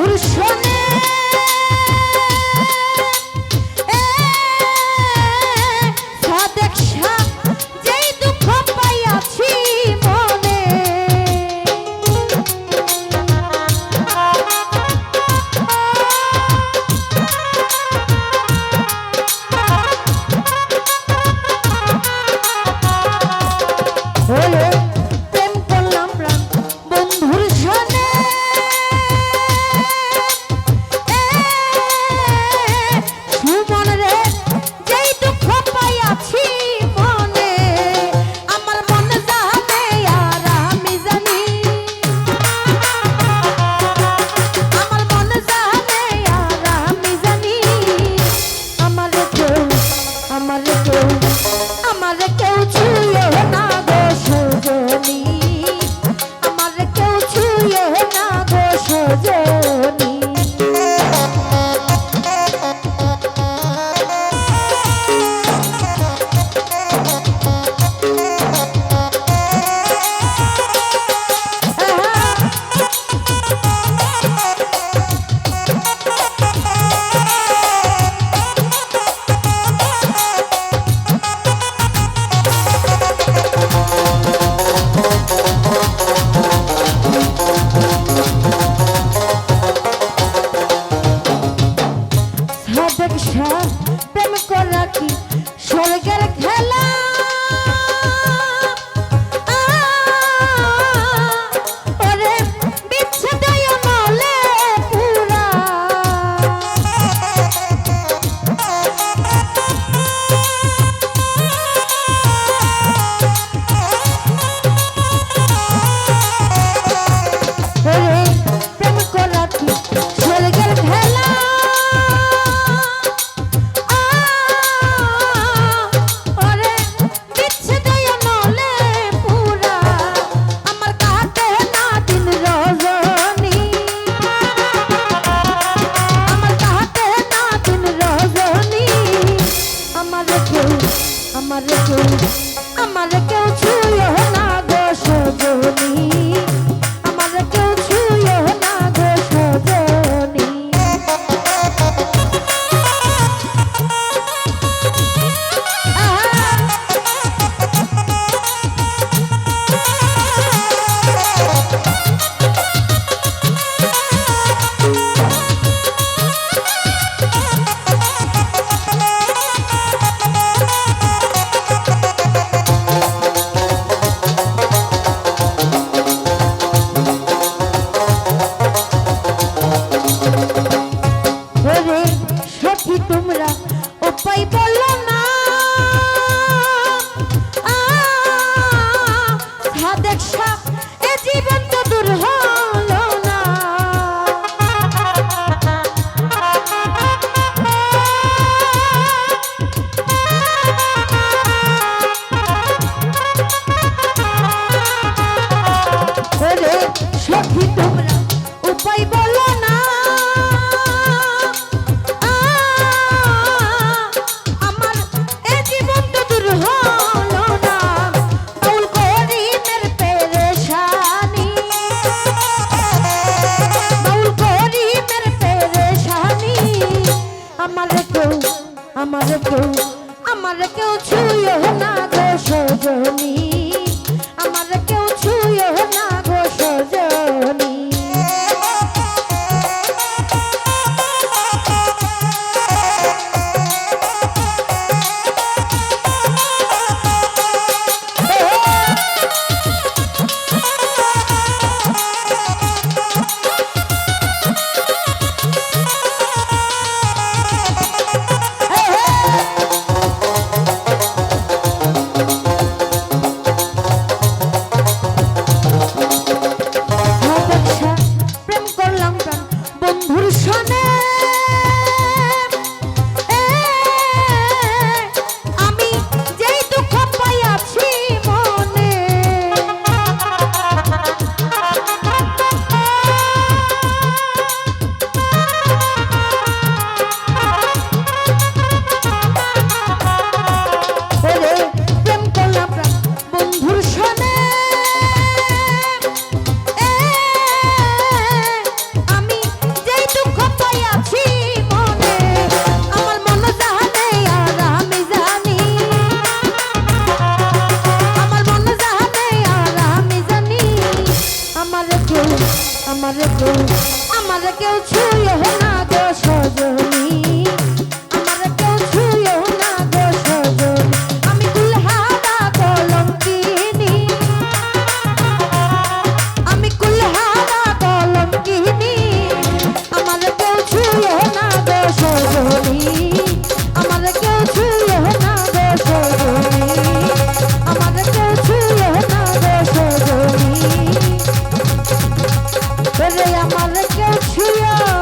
বন্ধুর শোনে সাদেক শাহ যেই দুঃখ পাইয়াছি মনে ওরে প্রেম করলাম প্রাণ বন্ধুর শোনে সুমন রে যেই দুঃখ পাইয়াছি মনে আমার মন জানে আর আমি জানি আমার মন জানে আর আমি জানি আমার কেউ ছুঁয়ে না গো সজনী আমার কেউ ছুঁয়ে না গো সজনী সাদেক শাহ প্রেম করা কি স্বর্গের খেলা ওরে বিচ্ছেদয় নলে পুরা ওরে প্রেম করা কি স্বর্গের খেলা আমার কেউ ছুঁয়ে না গো সজনী আমার কেউ ছুঁয়ে না গো সজনী সখী তোমরা উপায় বলো না সাদেক শাহ এ জীবন তো দূর হলো না ওরে সখী তোমরা উপায় বলো না আমার কেউ ছুঁয়ে না গো সজনী আমার কেউ ছুঁয়ে না গো সজনী রে আমার কেউ ছুঁয়ো